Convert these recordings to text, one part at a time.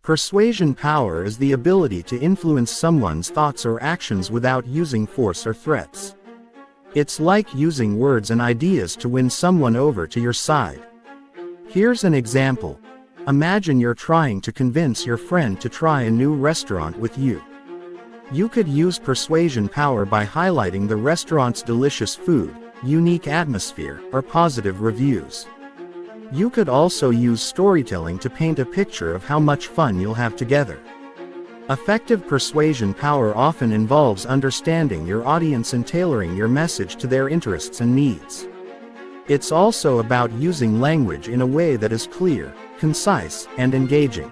Persuasion power is the ability to influence someone's thoughts or actions without using force or threats. It's like using words and ideas to win someone over to your side. Here's an example. Imagine you're trying to convince your friend to try a new restaurant with you. You could use persuasion power by highlighting the restaurant's delicious food, unique atmosphere, or positive reviews. You could also use storytelling to paint a picture of how much fun you'll have together. Effective persuasion power often involves understanding your audience and tailoring your message to their interests and needs. It's also about using language in a way that is clear, concise, and engaging.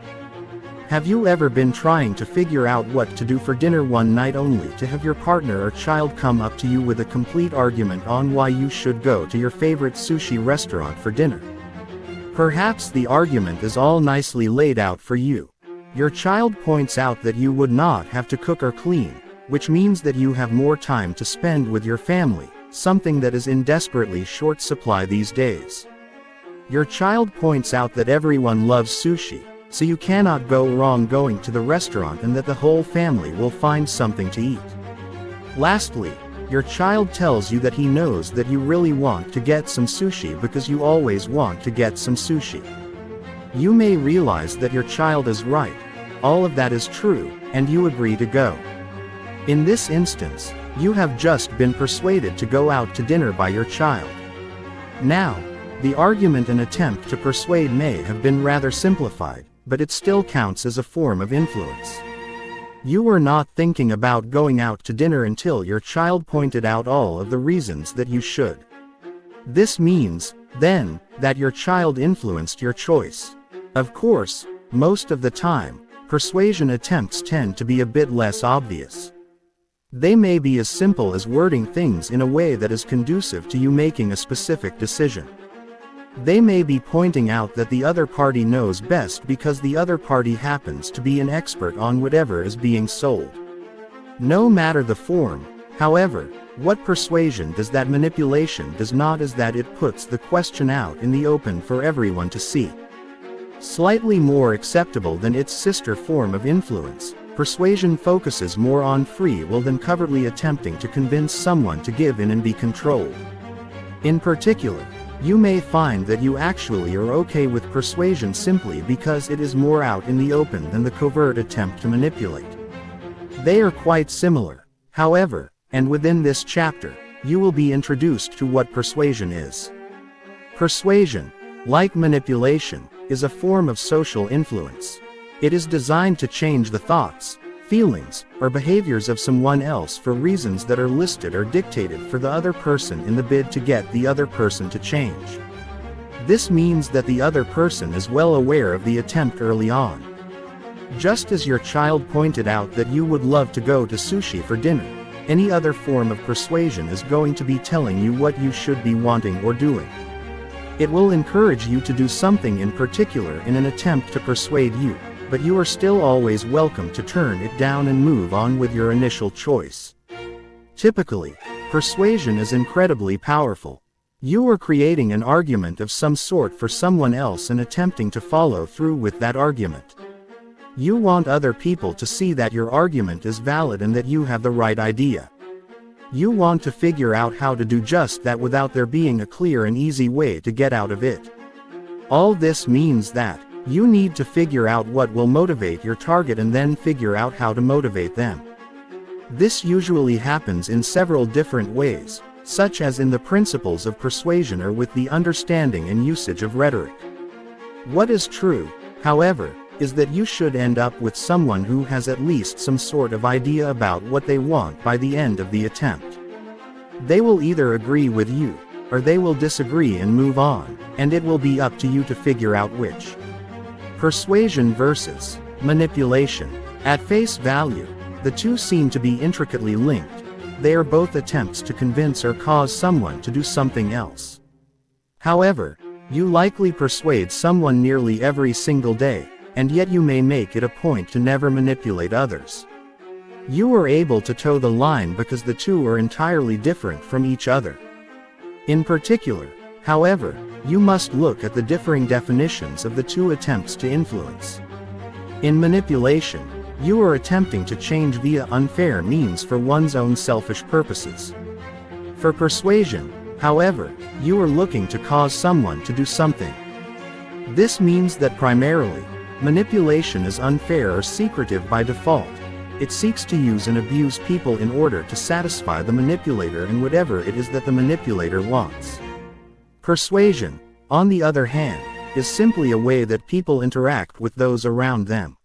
Have you ever been trying to figure out what to do for dinner one night only to have your partner or child come up to you with a complete argument on why you should go to your favorite sushi restaurant for dinner? Perhaps the argument is all nicely laid out for you. Your child points out that you would not have to cook or clean, which means that you have more time to spend with your family, something that is in desperately short supply these days. Your child points out that everyone loves sushi, so you cannot go wrong going to the restaurant and that the whole family will find something to eat. Lastly, your child tells you that he knows that you really want to get some sushi because you always want to get some sushi. You may realize that your child is right, all of that is true, and you agree to go. In this instance, you have just been persuaded to go out to dinner by your child. Now, the argument and attempt to persuade may have been rather simplified, but it still counts as a form of influence. You were not thinking about going out to dinner until your child pointed out all of the reasons that you should. This means, then, that your child influenced your choice. Of course, most of the time, persuasion attempts tend to be a bit less obvious. They may be as simple as wording things in a way that is conducive to you making a specific decision. They may be pointing out that the other party knows best because the other party happens to be an expert on whatever is being sold. No matter the form, however, what persuasion does that manipulation does not is that it puts the question out in the open for everyone to see. Slightly more acceptable than its sister form of influence, persuasion focuses more on free will than covertly attempting to convince someone to give in and be controlled. In particular, you may find that you actually are okay with persuasion simply because it is more out in the open than the covert attempt to manipulate. They are quite similar, however, and within this chapter, you will be introduced to what persuasion is. Persuasion, like manipulation, is a form of social influence. It is designed to change the thoughts, feelings, or behaviors of someone else for reasons that are listed or dictated for the other person in the bid to get the other person to change. This means that the other person is well aware of the attempt early on. Just as your child pointed out that you would love to go to sushi for dinner, any other form of persuasion is going to be telling you what you should be wanting or doing. It will encourage you to do something in particular in an attempt to persuade you, but you are still always welcome to turn it down and move on with your initial choice. Typically, persuasion is incredibly powerful. You are creating an argument of some sort for someone else and attempting to follow through with that argument. You want other people to see that your argument is valid and that you have the right idea. You want to figure out how to do just that without there being a clear and easy way to get out of it. All this means that you need to figure out what will motivate your target and then figure out how to motivate them. This usually happens in several different ways, such as in the principles of persuasion or with the understanding and usage of rhetoric. What is true, however, is that you should end up with someone who has at least some sort of idea about what they want by the end of the attempt. They will either agree with you, or they will disagree and move on, and it will be up to you to figure out which. Persuasion versus manipulation. At face value, the two seem to be intricately linked. They are both attempts to convince or cause someone to do something else. However, you likely persuade someone nearly every single day, and yet you may make it a point to never manipulate others. You are able to toe the line because the two are entirely different from each other. In particular, however, you must look at the differing definitions of the two attempts to influence. In manipulation, you are attempting to change via unfair means for one's own selfish purposes. For persuasion, however, you are looking to cause someone to do something. This means that primarily, manipulation is unfair or secretive by default. It seeks to use and abuse people in order to satisfy the manipulator and whatever it is that the manipulator wants. Persuasion, on the other hand, is simply a way that people interact with those around them.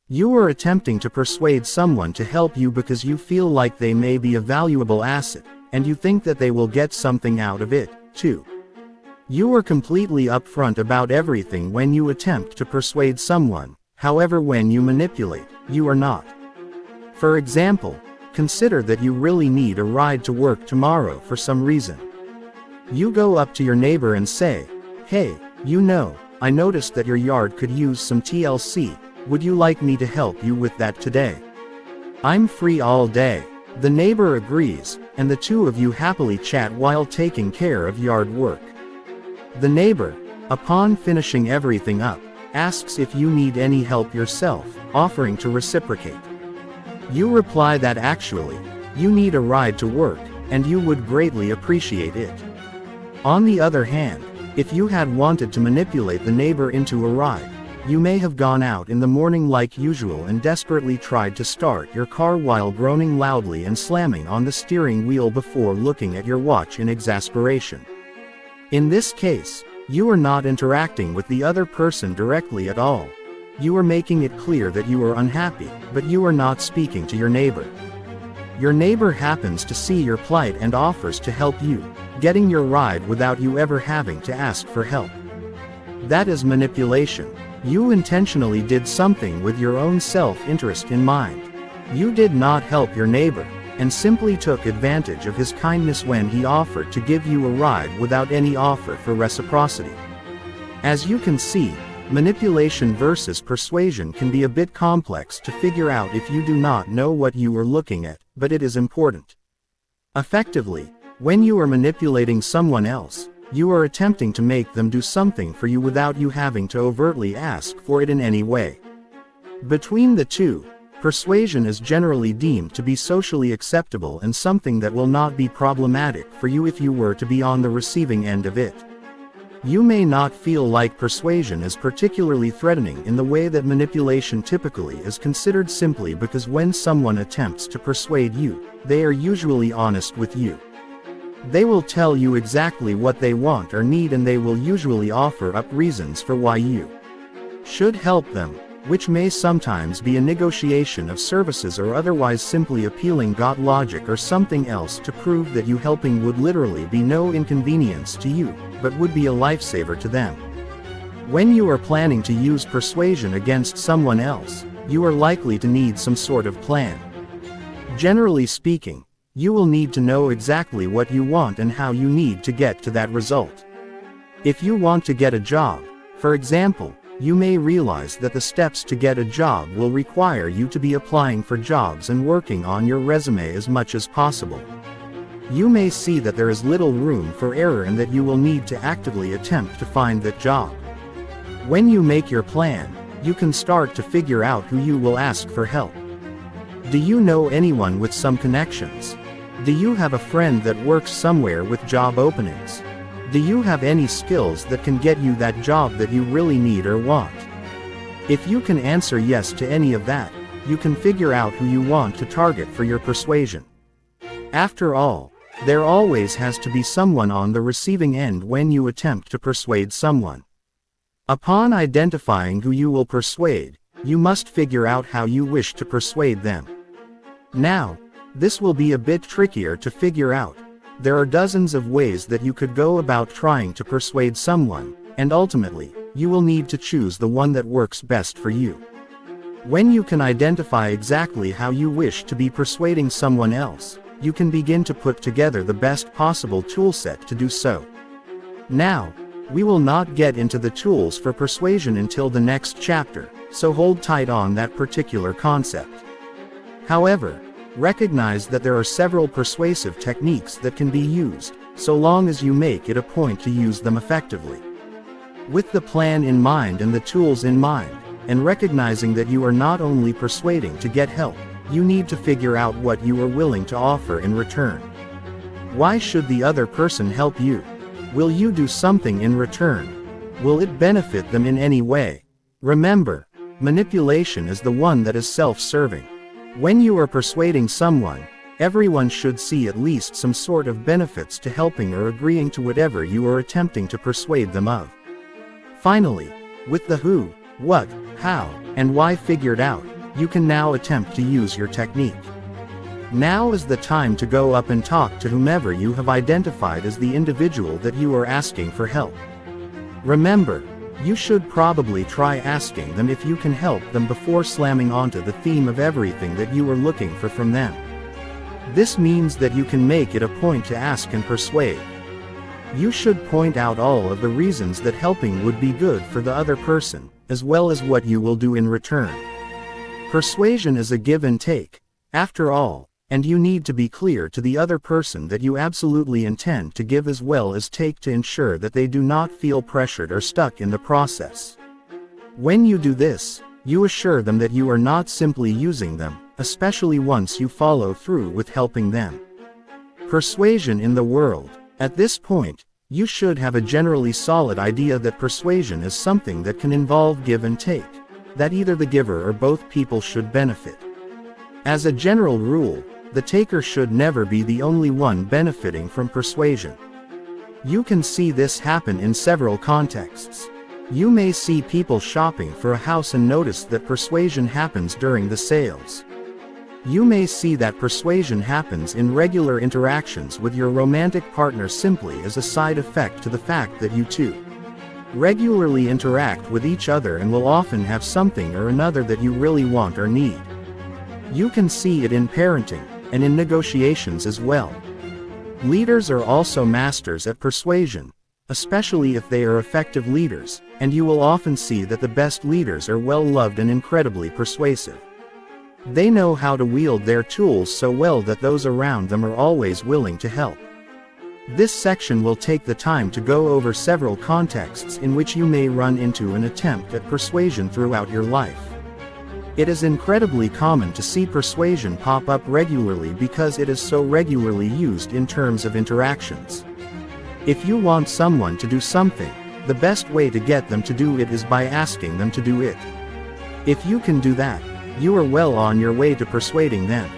You are attempting to persuade someone to help you because you feel like they may be a valuable asset, and you think that they will get something out of it, too. You are completely upfront about everything when you attempt to persuade someone, however when you manipulate, you are not. For example, consider that you really need a ride to work tomorrow for some reason. You go up to your neighbor and say, "Hey, you know, I noticed that your yard could use some TLC, would you like me to help you with that today? I'm free all day." The neighbor agrees, and the two of you happily chat while taking care of yard work. The neighbor, upon finishing everything up, asks if you need any help yourself, offering to reciprocate. You reply that actually, you need a ride to work, and you would greatly appreciate it. On the other hand, if you had wanted to manipulate the neighbor into a ride, you may have gone out in the morning like usual and desperately tried to start your car while groaning loudly and slamming on the steering wheel before looking at your watch in exasperation. In this case, you are not interacting with the other person directly at all. You are making it clear that you are unhappy, but you are not speaking to your neighbor. Your neighbor happens to see your plight and offers to help you, getting your ride without you ever having to ask for help. That is manipulation. You intentionally did something with your own self-interest in mind. You did not help your neighbor, and simply took advantage of his kindness when he offered to give you a ride without any offer for reciprocity. As you can see, manipulation versus persuasion can be a bit complex to figure out if you do not know what you are looking at, but it is important. Effectively, when you are manipulating someone else, you are attempting to make them do something for you without you having to overtly ask for it in any way. Between the two, persuasion is generally deemed to be socially acceptable and something that will not be problematic for you if you were to be on the receiving end of it. You may not feel like persuasion is particularly threatening in the way that manipulation typically is considered, simply because when someone attempts to persuade you, they are usually honest with you. They will tell you exactly what they want or need, and they will usually offer up reasons for why you should help them, which may sometimes be a negotiation of services or otherwise simply appealing God logic or something else to prove that you helping would literally be no inconvenience to you, but would be a lifesaver to them. When you are planning to use persuasion against someone else, you are likely to need some sort of plan. Generally speaking, you will need to know exactly what you want and how you need to get to that result. If you want to get a job, for example, you may realize that the steps to get a job will require you to be applying for jobs and working on your resume as much as possible. You may see that there is little room for error and that you will need to actively attempt to find that job. When you make your plan, you can start to figure out who you will ask for help. Do you know anyone with some connections? Do you have a friend that works somewhere with job openings? Do you have any skills that can get you that job that you really need or want? If you can answer yes to any of that, you can figure out who you want to target for your persuasion. After all, there always has to be someone on the receiving end when you attempt to persuade someone. Upon identifying who you will persuade, you must figure out how you wish to persuade them. Now, this will be a bit trickier to figure out. There are dozens of ways that you could go about trying to persuade someone, and ultimately, you will need to choose the one that works best for you. When you can identify exactly how you wish to be persuading someone else, you can begin to put together the best possible toolset to do so. Now, we will not get into the tools for persuasion until the next chapter, so hold tight on that particular concept. However, recognize that there are several persuasive techniques that can be used, so long as you make it a point to use them effectively. With the plan in mind and the tools in mind, and recognizing that you are not only persuading to get help, you need to figure out what you are willing to offer in return. Why should the other person help you? Will you do something in return? Will it benefit them in any way? Remember, manipulation is the one that is self-serving. When you are persuading someone, everyone should see at least some sort of benefits to helping or agreeing to whatever you are attempting to persuade them of. Finally, with the who, what, how, and why figured out, you can now attempt to use your technique. Now is the time to go up and talk to whomever you have identified as the individual that you are asking for help. Remember, you should probably try asking them if you can help them before slamming onto the theme of everything that you are looking for from them. This means that you can make it a point to ask and persuade. You should point out all of the reasons that helping would be good for the other person, as well as what you will do in return. Persuasion is a give and take, after all, and you need to be clear to the other person that you absolutely intend to give as well as take to ensure that they do not feel pressured or stuck in the process. When you do this, you assure them that you are not simply using them, especially once you follow through with helping them. Persuasion in the world. At this point, you should have a generally solid idea that persuasion is something that can involve give and take, that either the giver or both people should benefit. As a general rule, the taker should never be the only one benefiting from persuasion. You can see this happen in several contexts. You may see people shopping for a house and notice that persuasion happens during the sales. You may see that persuasion happens in regular interactions with your romantic partner simply as a side effect to the fact that you two regularly interact with each other and will often have something or another that you really want or need. You can see it in parenting, and in negotiations as well. Leaders are also masters at persuasion, especially if they are effective leaders, and you will often see that the best leaders are well loved and incredibly persuasive. They know how to wield their tools so well that those around them are always willing to help. This section will take the time to go over several contexts in which you may run into an attempt at persuasion throughout your life. It is incredibly common to see persuasion pop up regularly because it is so regularly used in terms of interactions. If you want someone to do something, the best way to get them to do it is by asking them to do it. If you can do that, you are well on your way to persuading them.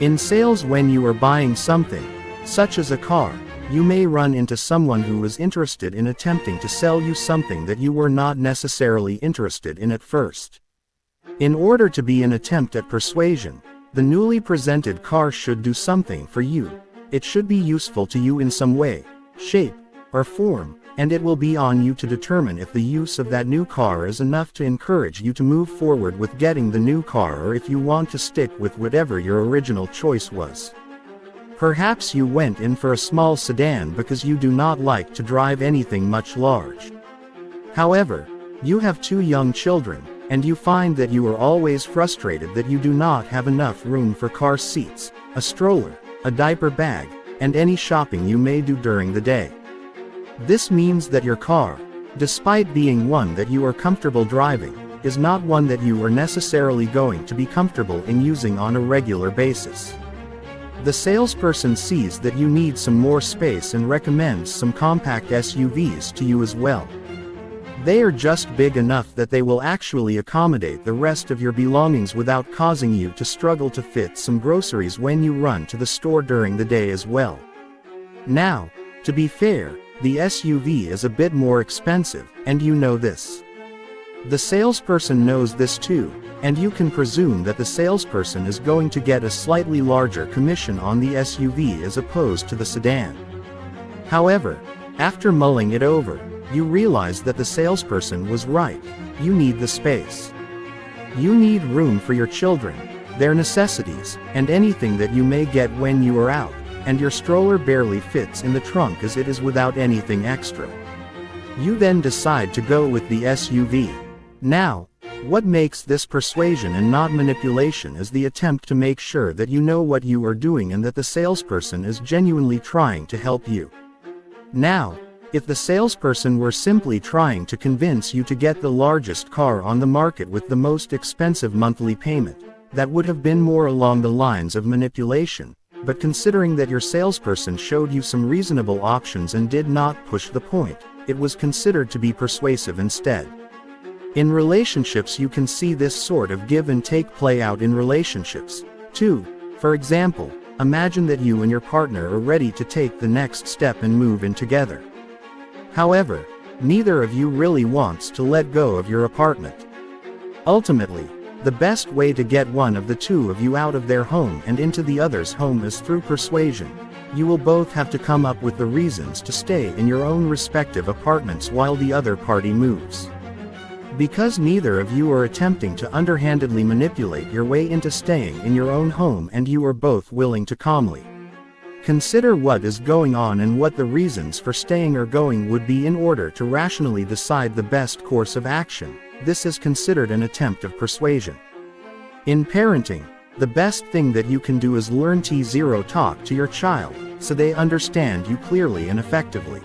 In sales, when you are buying something, such as a car, you may run into someone who is interested in attempting to sell you something that you were not necessarily interested in at first. In order to be an attempt at persuasion, the newly presented car should do something for you. It should be useful to you in some way, shape, or form, and it will be on you to determine if the use of that new car is enough to encourage you to move forward with getting the new car, or if you want to stick with whatever your original choice was. Perhaps you went in for a small sedan because you do not like to drive anything much large. However, you have 2 young children, and you find that you are always frustrated that you do not have enough room for car seats, a stroller, a diaper bag, and any shopping you may do during the day. This means that your car, despite being one that you are comfortable driving, is not one that you are necessarily going to be comfortable in using on a regular basis. The salesperson sees that you need some more space and recommends some compact SUVs to you as well. They are just big enough that they will actually accommodate the rest of your belongings without causing you to struggle to fit some groceries when you run to the store during the day as well. Now, to be fair, the SUV is a bit more expensive, and you know this. The salesperson knows this too, and you can presume that the salesperson is going to get a slightly larger commission on the SUV as opposed to the sedan. However, after mulling it over, you realize that the salesperson was right. You need the space. You need room for your children, their necessities, and anything that you may get when you are out, and your stroller barely fits in the trunk as it is without anything extra. You then decide to go with the SUV. Now, what makes this persuasion and not manipulation is the attempt to make sure that you know what you are doing and that the salesperson is genuinely trying to help you. Now, If the salesperson were simply trying to convince you to get the largest car on the market with the most expensive monthly payment, that would have been more along the lines of manipulation, but considering that your salesperson showed you some reasonable options and did not push the point, it was considered to be persuasive instead. In relationships, you can see this sort of give and take play out in relationships, too. For example, imagine that you and your partner are ready to take the next step and move in together. However, neither of you really wants to let go of your apartment. Ultimately, the best way to get one of the two of you out of their home and into the other's home is through persuasion. You will both have to come up with the reasons to stay in your own respective apartments while the other party moves. Because neither of you are attempting to underhandedly manipulate your way into staying in your own home and you are both willing to calmly consider what is going on and what the reasons for staying or going would be in order to rationally decide the best course of action, this is considered an attempt of persuasion. In parenting, the best thing that you can do is learn to talk to your child, so they understand you clearly and effectively.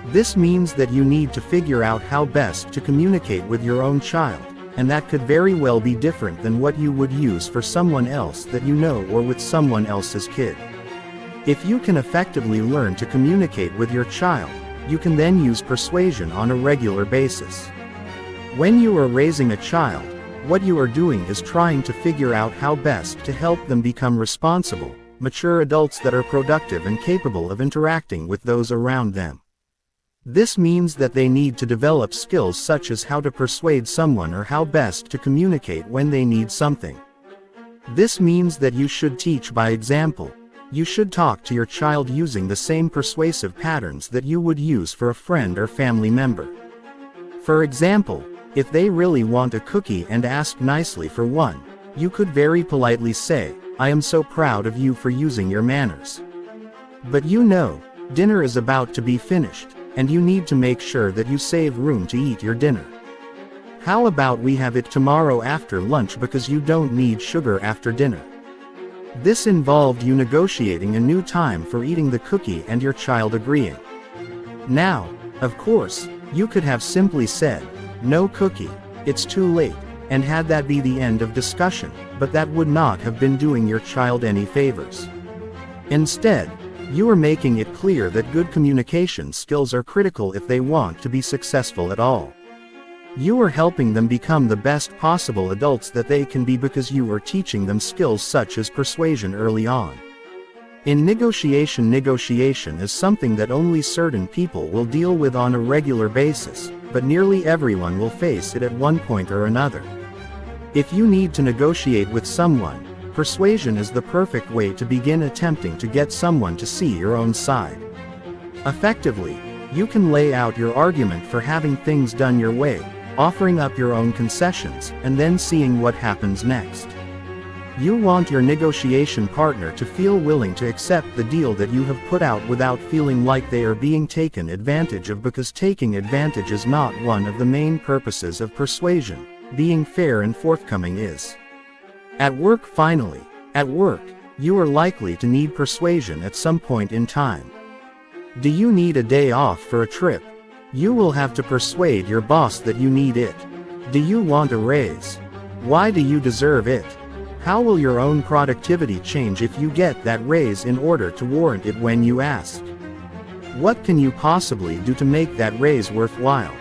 This means that you need to figure out how best to communicate with your own child, and that could very well be different than what you would use for someone else that you know or with someone else's kid. If you can effectively learn to communicate with your child, you can then use persuasion on a regular basis. When you are raising a child, what you are doing is trying to figure out how best to help them become responsible, mature adults that are productive and capable of interacting with those around them. This means that they need to develop skills such as how to persuade someone or how best to communicate when they need something. This means that you should teach by example. You should talk to your child using the same persuasive patterns that you would use for a friend or family member. For example, if they really want a cookie and ask nicely for one, you could very politely say, "I am so proud of you for using your manners. But you know, dinner is about to be finished, and you need to make sure that you save room to eat your dinner. How about we have it tomorrow after lunch because you don't need sugar after dinner?" This involved you negotiating a new time for eating the cookie and your child agreeing. Now, of course, you could have simply said, "No cookie, it's too late," and had that be the end of discussion, but that would not have been doing your child any favors. Instead, you are making it clear that good communication skills are critical if they want to be successful at all. You are helping them become the best possible adults that they can be because you are teaching them skills such as persuasion early on. In negotiation is something that only certain people will deal with on a regular basis, but nearly everyone will face it at one point or another. If you need to negotiate with someone, persuasion is the perfect way to begin attempting to get someone to see your own side. Effectively, you can lay out your argument for having things done your way, offering up your own concessions, and then seeing what happens next. You want your negotiation partner to feel willing to accept the deal that you have put out without feeling like they are being taken advantage of, because taking advantage is not one of the main purposes of persuasion. Being fair and forthcoming is. At work, finally, at work, you are likely to need persuasion at some point in time. Do you need a day off for a trip? You will have to persuade your boss that you need it. Do you want a raise? Why do you deserve it? How will your own productivity change if you get that raise in order to warrant it when you ask? What can you possibly do to make that raise worthwhile?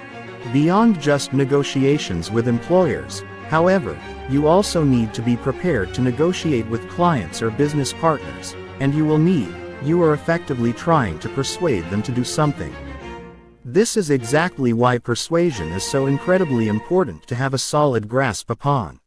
Beyond just negotiations with employers, however, you also need to be prepared to negotiate with clients or business partners, and you are effectively trying to persuade them to do something. This is exactly why persuasion is so incredibly important to have a solid grasp upon.